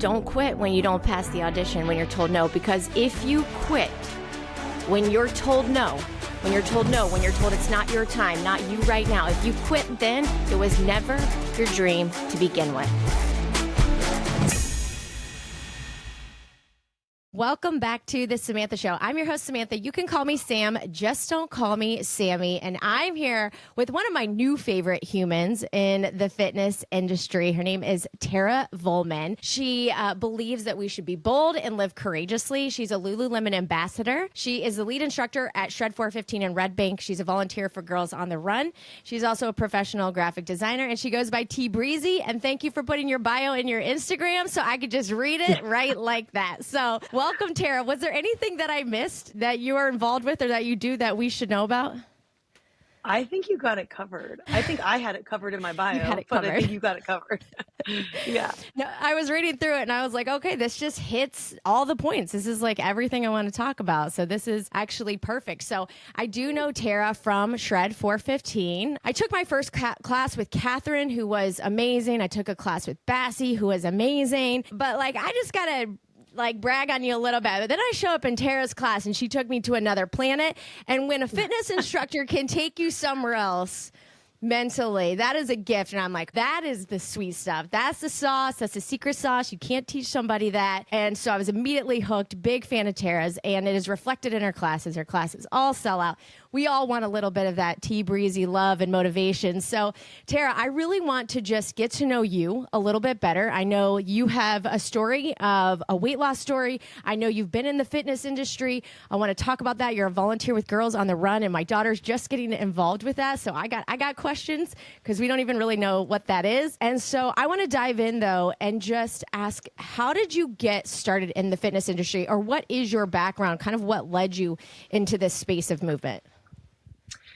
don't quit when you don't pass the audition, when you're told no, because if you quit when you're told no, when you're told it's not your time, not you right now, if you quit then, it was never your dream to begin with. Welcome back to the Samantha Show. I'm your host, Samantha. You can call me Sam. Just don't call me Sammy. And I'm here with one of my new favorite humans in the fitness industry. Her name is Tara Vollman. She believes that we should be bold and live courageously. She's a Lululemon ambassador. She is the lead instructor at Shred 415 in Redbank. She's a volunteer for Girls on the Run. She's also a professional graphic designer, and she goes by T Breezy. And thank you for putting your bio in your Instagram so I could just read it right like that. So welcome, Tara. Was there anything that I missed that you are involved with or that you do that we should know about? I think you got it covered. I think I had it covered in my bio, but I think you got it covered. Yeah. No, I was reading through it and I was like, okay, this just hits all the points. This is like everything I want to talk about. So this is actually perfect. So I do know Tara from Shred 415. I took my first class with Catherine, who was amazing. I took a class with Bassie, who was amazing. But like, I just got to brag on you a little bit. But then I show up in Tara's class and she took me to another planet. And when a fitness instructor can take you somewhere else mentally, that is a gift. And I'm like, that is the sweet stuff. That's the sauce. That's the secret sauce. You can't teach somebody that. And so I was immediately hooked. Big fan of Tara's, and it is reflected in her classes. Her classes all sell out. We all want a little bit of that T Breezy love and motivation. So Tara, I really want to just get to know you a little bit better. I know you have a story of a weight loss story. I know you've been in the fitness industry. I want to talk about that. You're a volunteer with Girls on the Run, and my daughter's just getting involved with that. So I got questions because we don't even really know what that is. And so I want to dive in though and just ask, how did you get started in the fitness industry, or what is your background? Kind of what led you into this space of movement?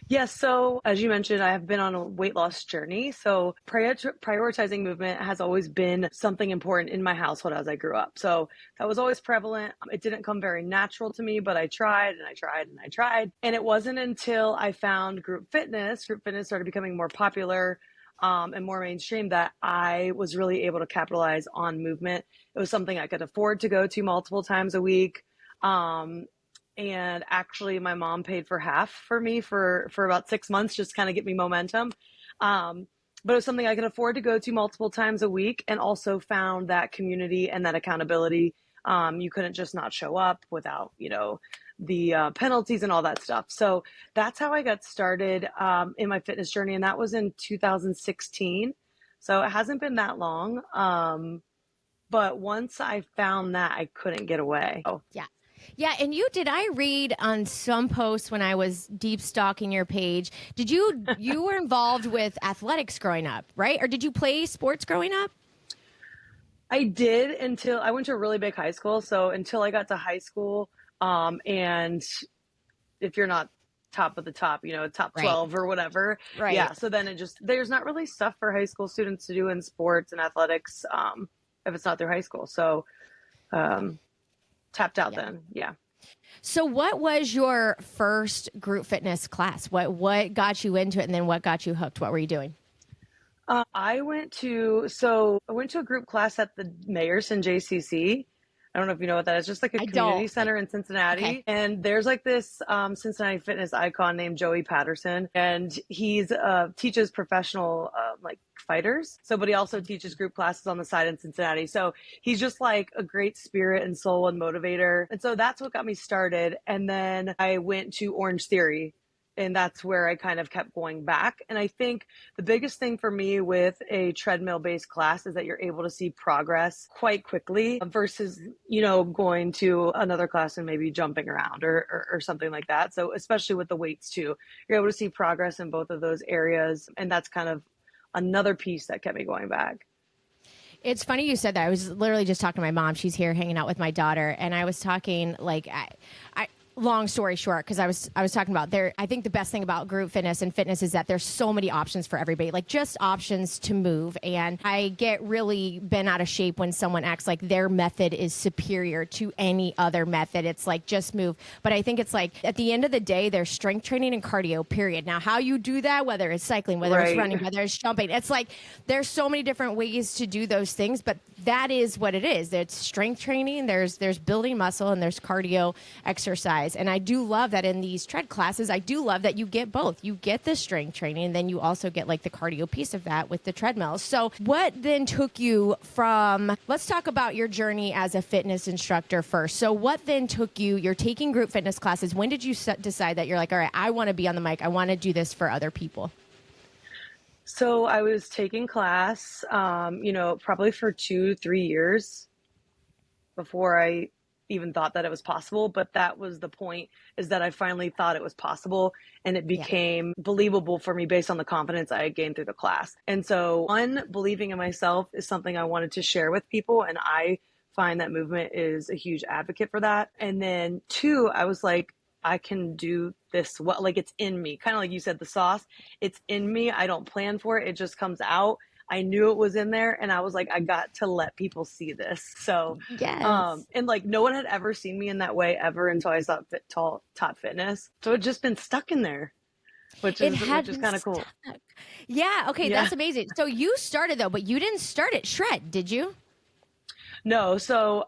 Yes. So as you mentioned, I have been on a weight loss journey. So prioritizing movement has always been something important in my household as I grew up. So that was always prevalent. It didn't come very natural to me, but I tried and I tried and I tried. And it wasn't until I found group fitness started becoming more popular and more mainstream, that I was really able to capitalize on movement. It was something I could afford to go to multiple times a week. And actually, my mom paid for half for me for about 6 months, just kind of get me momentum. But it was something I could afford to go to multiple times a week, and also found that community and that accountability. You couldn't just not show up without, the penalties and all that stuff. So that's how I got started in my fitness journey. And that was in 2016. So it hasn't been that long. But once I found that, I couldn't get away. Yeah. Yeah, and I read on some posts when I was deep stalking your page, you were involved with athletics growing up, right? Or did you play sports growing up? I did, until I went to a really big high school. So until I got to high school, and if you're not top of the top, top 12 or whatever. Right. Yeah. So then there's not really stuff for high school students to do in sports and athletics, if it's not through high school. So, tapped out then. Yeah. So what was your first group fitness class? What got you into it, and then what got you hooked? What were you doing? I went to a group class at the Mayerson JCC. I don't know if you know what that is. Just like a community center in Cincinnati. Okay. And there's like this Cincinnati fitness icon named Joey Patterson. And he's teaches professional fighters. But he also teaches group classes on the side in Cincinnati. So he's just like a great spirit and soul and motivator. And so that's what got me started. And then I went to Orange Theory. And that's where I kind of kept going back. And I think the biggest thing for me with a treadmill-based class is that you're able to see progress quite quickly versus, going to another class and maybe jumping around or something like that. So especially with the weights too, you're able to see progress in both of those areas. And that's kind of another piece that kept me going back. It's funny you said that. I was literally just talking to my mom. She's here hanging out with my daughter. And I was talking long story short, because I was talking about there, I think the best thing about group fitness and fitness is that there's so many options for everybody, like just options to move. And I get really bent out of shape when someone acts like their method is superior to any other method. It's like just move. But I think it's like at the end of the day, there's strength training and cardio, period. Now, how you do that, whether it's cycling, whether it's running, whether it's jumping, it's like there's so many different ways to do those things, but that is what it is. It's strength training, there's building muscle, and there's cardio exercise. And I do love that in these tread classes, I do love that you get both. You get the strength training, and then you also get like the cardio piece of that with the treadmills. So what then took you from, let's talk about your journey as a fitness instructor first. So what then took you, you're taking group fitness classes. When did you decide that you're like, all right, I want to be on the mic. I want to do this for other people? So I was taking class, probably for 2-3 years before I even thought that it was possible. But that was the point, is that I finally thought it was possible, and it became believable for me based on the confidence I had gained through the class. And so one, believing in myself is something I wanted to share with people. And I find that movement is a huge advocate for that. And then two, I was like, I can do this well, like it's in me. Kind of like you said, the sauce, it's in me. I don't plan for it. It just comes out. I knew it was in there, and I was like, I got to let people see this. So, and like no one had ever seen me in that way ever until I taught fitness. So it just been stuck in there, which is kind of cool. Yeah. Okay. Yeah. That's amazing. So you started though, but you didn't start at Shred, did you? No. So,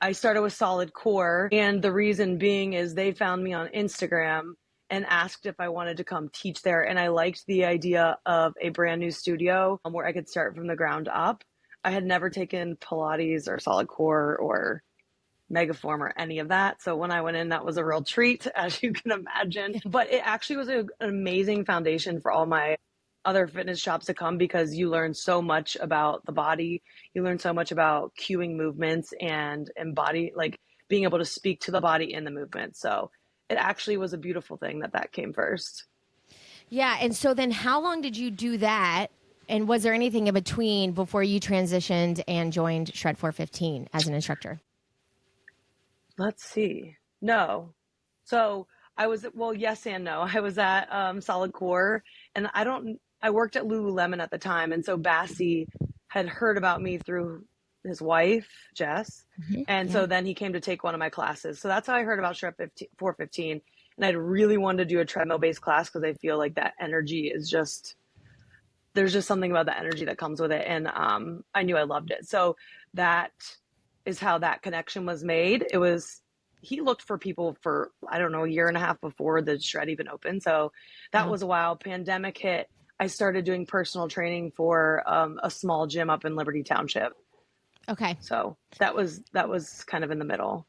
I started with Solid Core, and the reason being is they found me on Instagram and asked if I wanted to come teach there. And I liked the idea of a brand new studio where I could start from the ground up. I had never taken Pilates or Solid Core or Megaform or any of that. So when I went in, that was a real treat, as you can imagine. But it actually was an amazing foundation for all my other fitness shops to come, because you learn so much about the body. You learn so much about cueing movements and body, like being able to speak to the body in the movement. So it actually was a beautiful thing that came first. Yeah. And so then how long did you do that? And was there anything in between before you transitioned and joined Shred 415 as an instructor? Let's see. No. So I was, well, yes and no. I was at Solid Core, and I worked at Lululemon at the time. And so Bassie had heard about me through his wife, Jess. And so then he came to take one of my classes. So that's how I heard about Shred 415. And I'd really wanted to do a treadmill based class, because I feel like that energy is just, there's just something about the energy that comes with it. And I knew I loved it. So that is how that connection was made. He looked for people for, I don't know, a year and a half before the Shred even opened. So that was a while. Pandemic hit. I started doing personal training for a small gym up in Liberty Township. Okay. So that was kind of in the middle.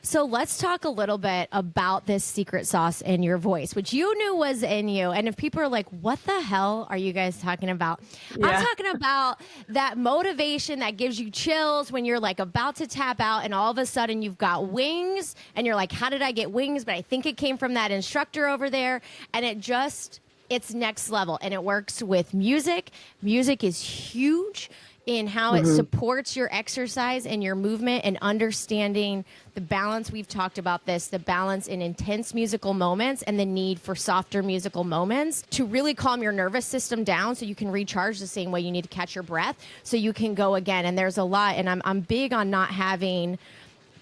So let's talk a little bit about this secret sauce in your voice, which you knew was in you. And if people are like, what the hell are you guys talking about? Yeah. I'm talking about that motivation that gives you chills when you're like about to tap out, and all of a sudden you've got wings, and you're like, how did I get wings? But I think it came from that instructor over there. And it's next level. And it works with music. Music is huge in how it supports your exercise and your movement, and understanding the balance. We've talked about this, the balance in intense musical moments and the need for softer musical moments to really calm your nervous system down, so you can recharge the same way you need to catch your breath, so you can go again. And there's a lot, and I'm big on not having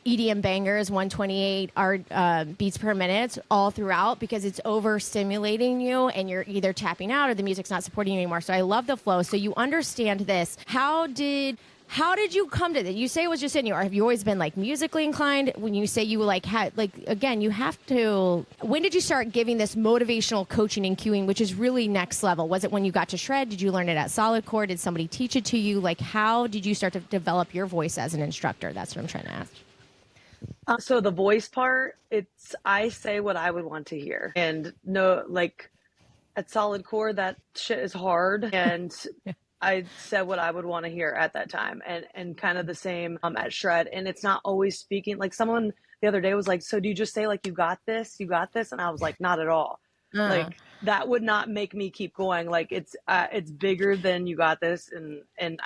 EDM bangers, 128 beats per minute all throughout, because it's overstimulating you and you're either tapping out or the music's not supporting you anymore. So I love the flow. So you understand this. How did you come to that? You say it was just in you, or have you always been like musically inclined? When you say you like had, like, again, you have to, when did you start giving this motivational coaching and cueing, which is really next level? Was it when you got to Shred? Did you learn it at Solid Core? Did somebody teach it to you? Like, how did you start to develop your voice as an instructor? That's what I'm trying to ask. So the voice part, I say what I would want to hear. And no, like at Solid Core, that shit is hard. And I said what I would want to hear at that time, and kind of the same at Shred. And it's not always speaking. Like someone the other day was like, so do you just say like, you got this? And I was like, not at all. Like that would not make me keep going. Like it's bigger than you got this. And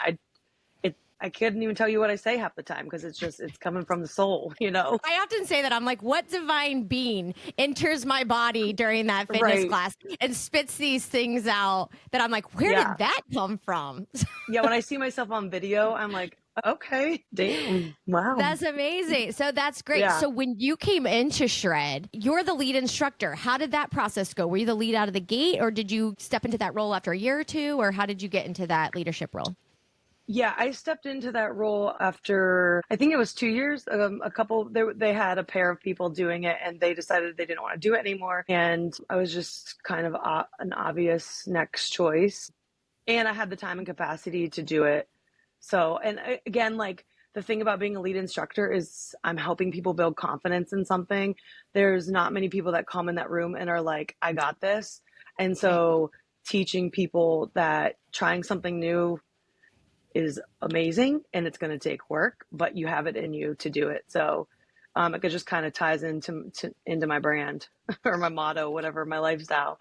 I couldn't even tell you what I say half the time because it's coming from the soul, you know? I often say that I'm like, what divine being enters my body during that fitness Right. class and spits these things out that I'm like, where Yeah. did that come from? Yeah. When I see myself on video, I'm like, okay, damn. Wow. That's amazing. So that's great. Yeah. So when you came into Shred, you're the lead instructor. How did that process go? Were you the lead out of the gate, or did you step into that role after a year or two, or how did you get into that leadership role? Yeah, I stepped into that role after I think it was 2 years. A couple they had a pair of people doing it, and they decided they didn't want to do it anymore. And I was just kind of an obvious next choice, and I had the time and capacity to do it. So, and again, like the thing about being a lead instructor is I'm helping people build confidence in something. There's not many people that come in that room and are like, I got this. And Right. so teaching people that trying something new is amazing and it's going to take work, but you have it in you to do it. So it just kind of ties into my brand or my motto, whatever, my lifestyle.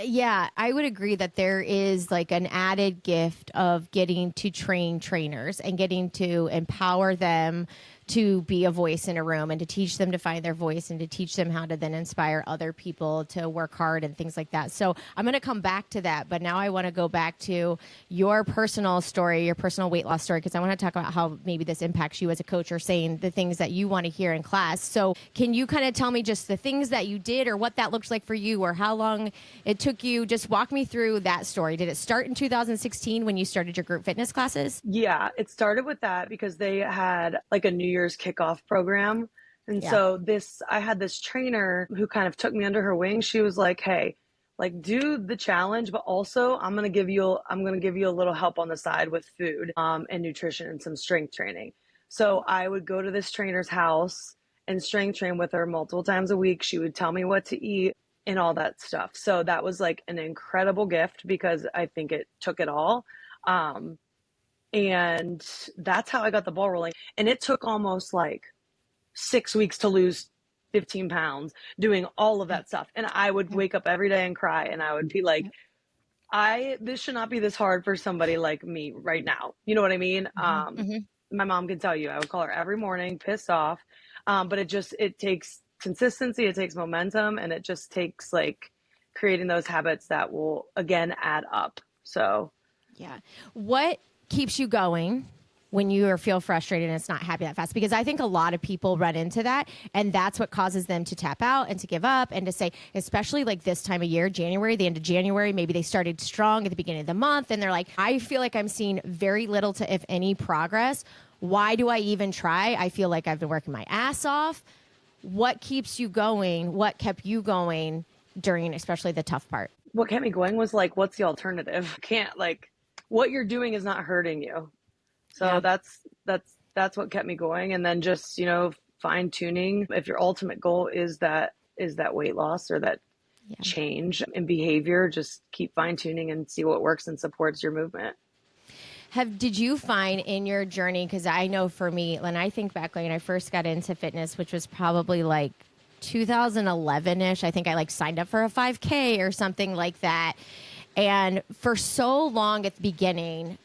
Yeah, I would agree that there is like an added gift of getting to train trainers and getting to empower them to be a voice in a room and to teach them to find their voice and to teach them how to then inspire other people to work hard and things like that. So I'm going to come back to that, but now I want to go back to your personal story, your personal weight loss story, because I want to talk about how maybe this impacts you as a coach or saying the things that you want to hear in class. So can you kind of tell me just the things that you did or what that looks like for you or how long it took you? Just walk me through that story. Did it start in 2016 when you started your group fitness classes? Yeah, it started with that because they had like a New Year's kickoff program. And Yeah. so I had this trainer who kind of took me under her wing. She was like, "Hey, like do the challenge, but also I'm going to give you a little help on the side with food and nutrition and some strength training." So I would go to this trainer's house and strength train with her multiple times a week. She would tell me what to eat and all that stuff. So that was like an incredible gift because I think it took it all. Um, and that's how I got the ball rolling. And it took almost like 6 weeks to lose 15 pounds doing all of that stuff. And I would wake up every day and cry. And I would be like, this should not be this hard for somebody like me right now. You know what I mean? Mm-hmm. My mom can tell you, I would call her every morning, pissed off. But it takes consistency, it takes momentum, and it just takes like creating those habits that will again add up. So Yeah. What keeps you going when you feel frustrated and it's not happy that fast? Because I think a lot of people run into that, and that's what causes them to tap out and to give up and to say, especially like this time of year, January, the end of January, maybe they started strong at the beginning of the month and they're like, I feel like I'm seeing very little to, if any, progress. Why do I even try? I feel like I've been working my ass off. What keeps you going? What kept you going during especially the tough part? what kept me going was like, what's the alternative? Can't like what you're doing is not hurting you. So Yeah. that's what kept me going. And then just, fine tuning. If your ultimate goal is that weight loss or that Yeah. change in behavior, just keep fine tuning and see what works and supports your movement. Did you find in your journey, because I know for me, when I think back when I first got into fitness, which was probably like 2011-ish, I think I like signed up for a 5K or something like that. And for so long at the beginning,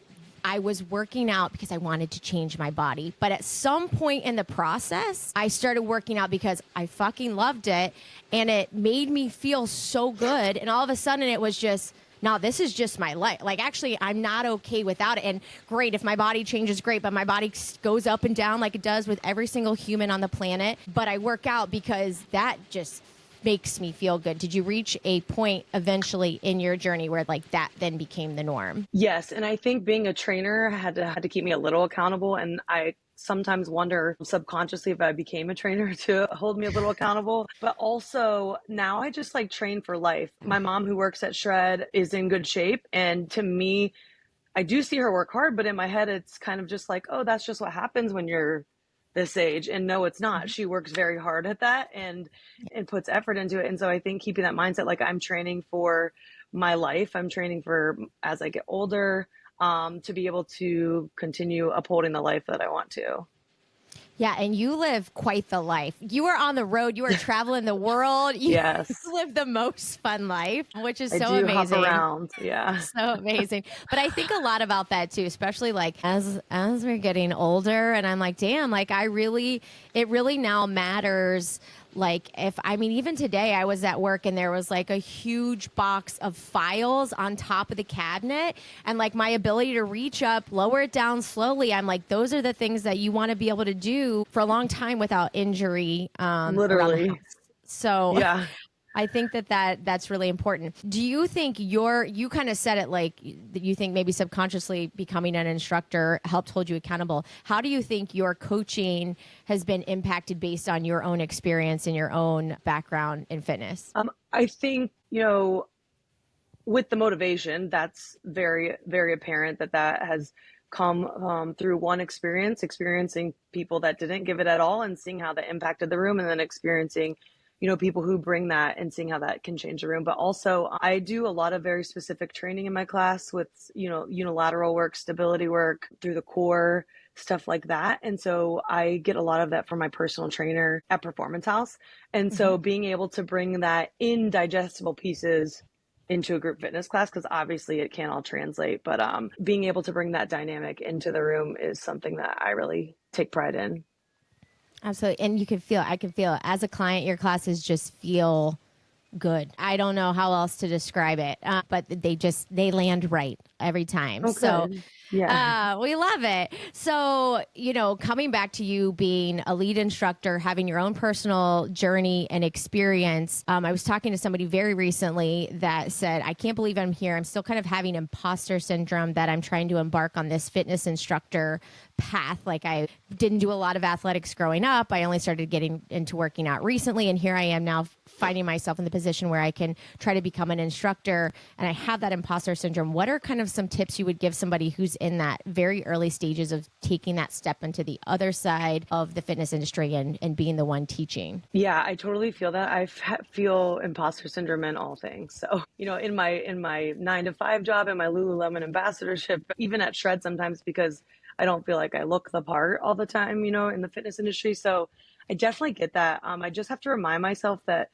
I was working out because I wanted to change my body. But at some point in the process, I started working out because I fucking loved it. And it made me feel so good. And all of a sudden it was just, no, this is just my life. Like, actually, I'm not okay without it. And great, if my body changes, great. But my body goes up and down like it does with every single human on the planet. But I work out because that just makes me feel good. Did you reach a point eventually in your journey where like that then became the norm? Yes, and I think being a trainer had to keep me a little accountable, and I sometimes wonder subconsciously if I became a trainer to hold me a little accountable. But also now I just like train for life. My mom who works at Shred is in good shape, and to me, I do see her work hard, but in my head it's kind of just like, oh, that's just what happens when you're this age. And no, it's not. She works very hard at that and puts effort into it. And so I think keeping that mindset, like I'm training for my life, I'm training for as I get older, to be able to continue upholding the life that I want to. Yeah, and you live quite the life. You are on the road, you are traveling the world. You Yes, live the most fun life, which is I so do hop amazing. around. Yeah. So amazing. But I think a lot about that too, especially like as we're getting older and I'm like, damn, like it really now matters. Like if I mean even today I was at work and there was like a huge box of files on top of the cabinet and like my ability to reach up, lower it down slowly. I'm like, those are the things that you want to be able to do for a long time without injury around the Literally. house. So Yeah. I think that's really important. Do you think you kind of said it like that you think maybe subconsciously becoming an instructor helped hold you accountable. How do you think your coaching has been impacted based on your own experience and your own background in fitness? I think, with the motivation, that's very, very apparent that has come through one experience, experiencing people that didn't give it at all and seeing how that impacted the room, and then experiencing, people who bring that and seeing how that can change the room. But also, I do a lot of very specific training in my class with, unilateral work, stability work through the core, stuff like that. And so I get a lot of that from my personal trainer at Performance House. And Mm-hmm. so being able to bring that in digestible pieces into a group fitness class, because obviously it can't all translate, but being able to bring that dynamic into the room is something that I really take pride in. Absolutely. And I can feel as a client, your classes just feel good. I don't know how else to describe it, but they land right every time. Oh, So good. Yeah. we love it. So, coming back to you being a lead instructor, having your own personal journey and experience, I was talking to somebody very recently that said, I can't believe I'm here. I'm still kind of having imposter syndrome that I'm trying to embark on this fitness instructor path. Like I didn't do a lot of athletics growing up. I only started getting into working out recently. And here I am now finding myself in the position where I can try to become an instructor. And I have that imposter syndrome. What are kind of some tips you would give somebody who's in that very early stages of taking that step into the other side of the fitness industry and being the one teaching? Yeah, I totally feel that. Feel imposter syndrome in all things. So, in my 9 to 5 job, in my Lululemon ambassadorship, even at Shred sometimes, because I don't feel like I look the part all the time, in the fitness industry. So I definitely get that. I just have to remind myself that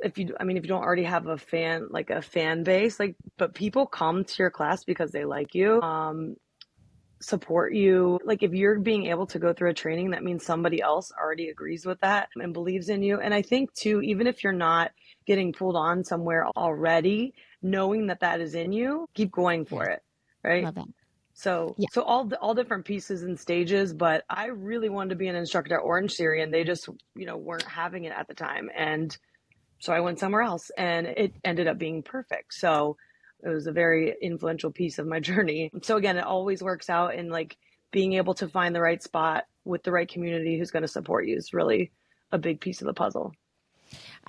if you don't already have a fan base, but people come to your class because they like you, support you. Like if you're being able to go through a training, that means somebody else already agrees with that and believes in you. And I think too, even if you're not getting pulled on somewhere already, knowing that is in you, keep going Yeah, for it. Right. love that. So, Yeah. so all different pieces and stages, but I really wanted to be an instructor at Orange Theory, and they just, weren't having it at the time. And so I went somewhere else, and it ended up being perfect. So it was a very influential piece of my journey. So again, it always works out, and like being able to find the right spot with the right community who's going to support you is really a big piece of the puzzle.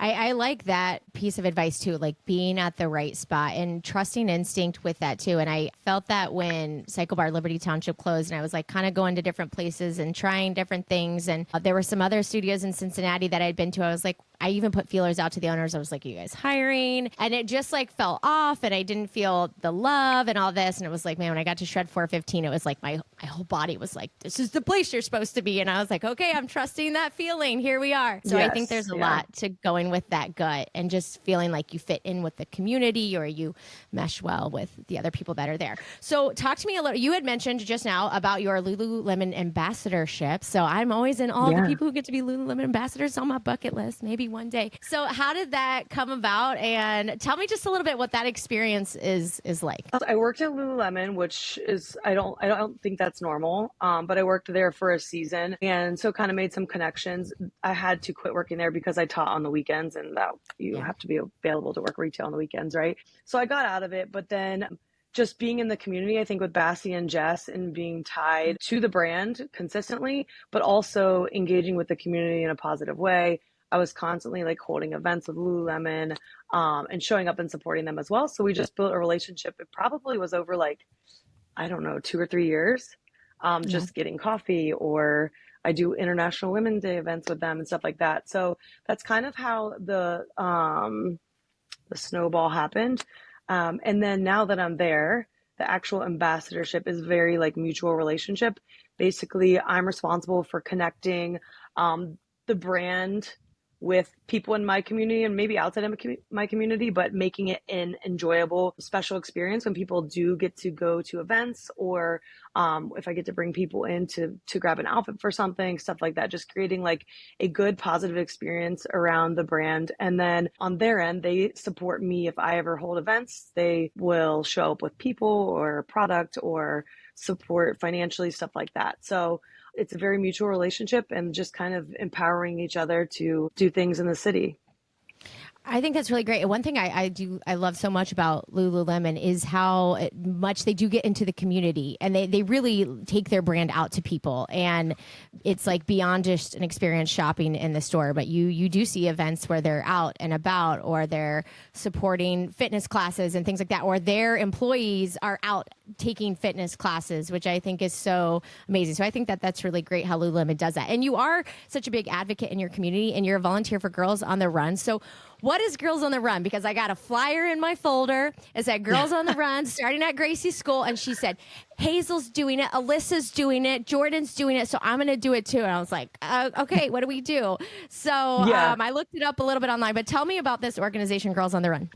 I like that piece of advice too, like being at the right spot and trusting instinct with that too. And I felt that when Cycle Bar Liberty Township closed and I was like kind of going to different places and trying different things. And there were some other studios in Cincinnati that I'd been to. I was like, I even put feelers out to the owners. I was like, you guys hiring? And it just like fell off and I didn't feel the love and all this. And it was like, man, when I got to Shred 415, it was like my whole body was like, this is the place you're supposed to be. And I was like, okay, I'm trusting that feeling. Here we are. So I think there's Yes, a yeah. lot to going with that gut and just feeling like you fit in with the community or you mesh well with the other people that are there. So talk to me a little. You had mentioned just now about your Lululemon ambassadorship. So I'm always in all the Yeah. people who get to be Lululemon ambassadors on my bucket list, maybe one day. So how did that come about? And tell me just a little bit what that experience is like. I worked at Lululemon, which is I don't think that's normal. But I worked there for a season, and so kind of made some connections. I had to quit working there because I taught on the weekends, and that you Yeah. have to be available to work retail on the weekends, right? So I got out of it, but then just being in the community, I think with Bassie and Jess and being tied to the brand consistently, but also engaging with the community in a positive way. I was constantly like holding events with Lululemon, and showing up and supporting them as well. So we just built a relationship. It probably was over like, I don't know, 2 or 3 years, Yeah. just getting coffee, or I do International Women's Day events with them and stuff like that. So that's kind of how the snowball happened. And then now that I'm there, the actual ambassadorship is very like mutual relationship. Basically, I'm responsible for connecting the brand with people in my community and maybe outside of my community, but making it an enjoyable, special experience when people do get to go to events, or if I get to bring people in to grab an outfit for something, stuff like that, just creating like a good, positive experience around the brand. And then on their end, they support me. If I ever hold events, they will show up with people or product or support financially, stuff like that. So it's a very mutual relationship and just kind of empowering each other to do things in the city. I think that's really great. And one thing I love so much about Lululemon is how much they do get into the community, and they really take their brand out to people. And it's like beyond just an experience shopping in the store, but you do see events where they're out and about, or they're supporting fitness classes and things like that, or their employees are out taking fitness classes, which I think is so amazing. So I think that's really great how Lululemon does that. And you are such a big advocate in your community, and you're a volunteer for Girls on the Run. So what is Girls on the Run? Because I got a flyer in my folder. It said Girls on the Run, starting at Gracie's school. And she said, Hazel's doing it, Alyssa's doing it, Jordan's doing it, so I'm going to do it too. And I was like, okay, what do we do? So I looked it up a little bit online, but tell me about this organization, Girls on the Run.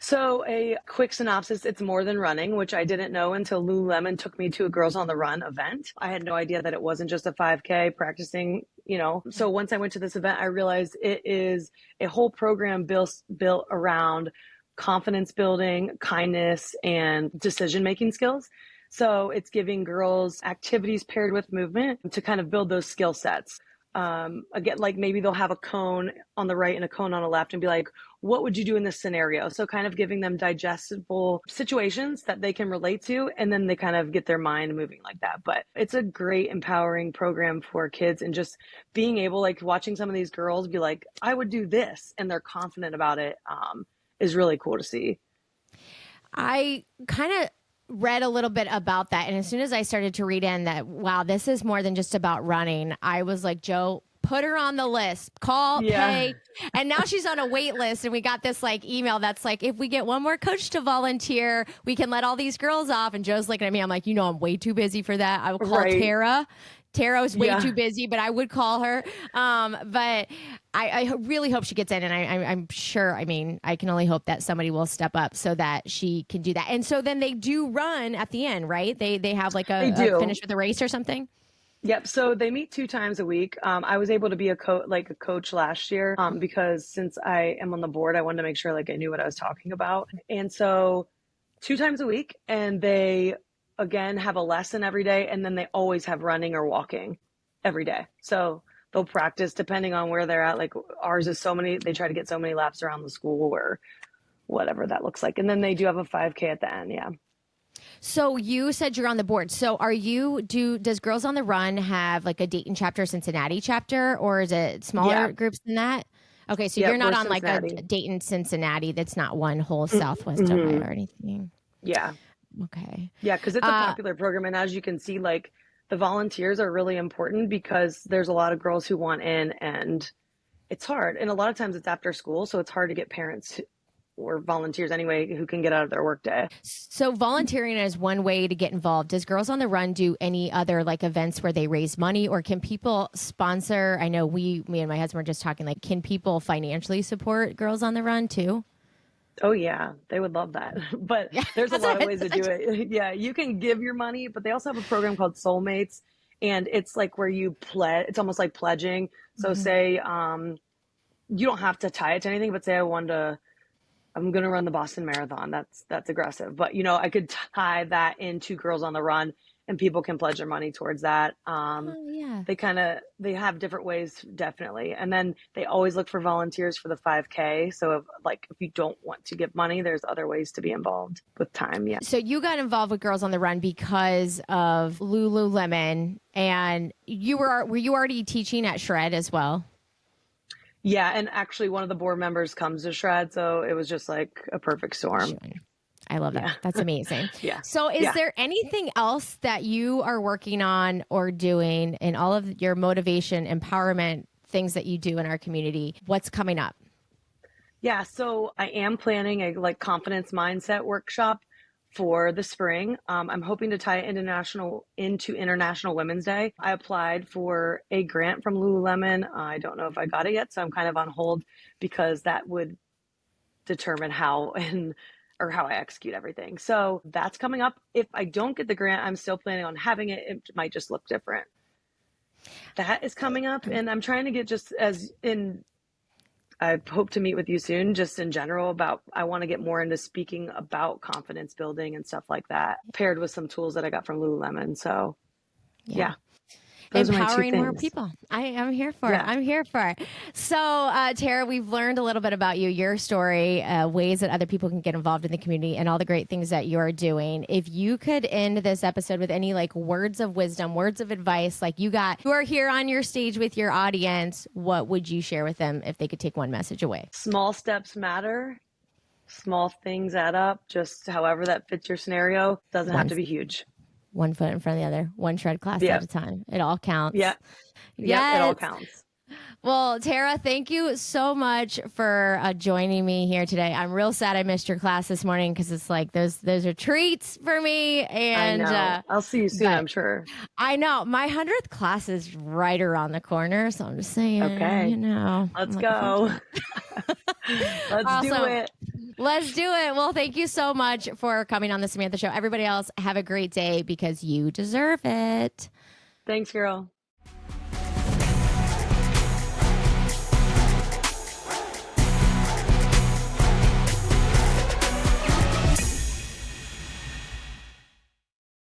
So a quick synopsis, it's more than running, which I didn't know until Lululemon took me to a Girls on the Run event. I had no idea that it wasn't just a 5K practicing, So once I went to this event, I realized it is a whole program built around confidence building, kindness, and decision-making skills. So it's giving girls activities paired with movement to kind of build those skill sets. Again, like maybe they'll have a cone on the right and a cone on the left and be like, what would you do in this scenario? So kind of giving them digestible situations that they can relate to, and then they kind of get their mind moving like that. But it's a great empowering program for kids, and just being able, like watching some of these girls be like, I would do this, and they're confident about it, is really cool to see. I kind of read a little bit about that, and as soon as I started to read in that, wow, this is more than just about running, I was like, Joe, put her on the list, pay. And now she's on a wait list, and we got this like email that's like, if we get one more coach to volunteer, we can let all these girls off. And Joe's looking at me, I'm like, I'm way too busy for that. I will call Tara. Tara was way too busy, but I would call her. But I really hope she gets in, and I'm sure, I can only hope that somebody will step up so that she can do that. And so then they do run at the end, right? They have like a finish with a race or something? Yep. So they meet 2 times a week. I was able to be a coach last year because since I am on the board, I wanted to make sure like I knew what I was talking about. And so 2 times a week, and they again have a lesson every day, and then they always have running or walking every day. So they'll practice depending on where they're at. Like ours is they try to get so many laps around the school or whatever that looks like. And then they do have a 5K at the end. Yeah. So you said you're on the board. So does Girls on the Run have like a Dayton chapter, Cincinnati chapter, or is it smaller groups than that? Okay. So you're not on Cincinnati. Like a Dayton, Cincinnati. That's not one whole Southwest Ohio or anything. Yeah. Okay. Yeah. Cause it's a popular program. And as you can see, like the volunteers are really important because there's a lot of girls who want in, and it's hard. And a lot of times it's after school. So it's hard to get parents or volunteers anyway who can get out of their workday. So volunteering is one way to get involved. Does Girls on the Run do any other like events where they raise money, or can people sponsor? I know me and my husband were just talking, like, can people financially support Girls on the Run too? Oh yeah, they would love that. But there's a lot of ways to do it. Yeah, you can give your money, but they also have a program called Soulmates, and it's like where you pledge. It's almost like pledging. So say you don't have to tie it to anything, but say I'm going to run the Boston Marathon. That's aggressive. But, I could tie that into Girls on the Run, and people can pledge their money towards that. They have different ways, definitely. And then they always look for volunteers for the 5K. So if you don't want to give money, there's other ways to be involved with time. Yeah. So you got involved with Girls on the Run because of Lululemon, and were you already teaching at Shred as well? Yeah, and actually one of the board members comes to Shred, so it was just like a perfect storm. I love that. Yeah. That's amazing. Yeah. So is there anything else that you are working on or doing in all of your motivation, empowerment, things that you do in our community? What's coming up? Yeah, so I am planning a confidence mindset workshop for the spring. I'm hoping to tie it into International Women's Day. I applied for a grant from Lululemon. I don't know if I got it yet, so I'm kind of on hold because that would determine how I execute everything. So that's coming up. If I don't get the grant, I'm still planning on having it. It might just look different. That is coming up, and I'm trying to get I hope to meet with you soon, just in general I want to get more into speaking about confidence building and stuff like that, paired with some tools that I got from Lululemon. So yeah. Those Empowering are my two more things. people. I'm here for it. Yeah. I'm here for it. So, Tara, we've learned a little bit about you, your story, ways that other people can get involved in the community, and all the great things that you're doing. If you could end this episode with any like words of wisdom, words of advice, like you are here on your stage with your audience, what would you share with them if they could take one message away? Small steps matter. Small things add up. Just however that fits your scenario. Doesn't have to be huge. One foot in front of the other, one shred class at a time. It all counts. Yeah. Yes. It all counts. Well, Tara, thank you so much for joining me here today. I'm real sad I missed your class this morning because it's like those are treats for me. And I know. I'll see you soon, I'm sure. I know. My 100th class is right around the corner, so I'm just saying, okay. Let's go. Let's do it. Let's do it. Well, thank you so much for coming on the Samantha Show. Everybody else, have a great day because you deserve it. Thanks, girl.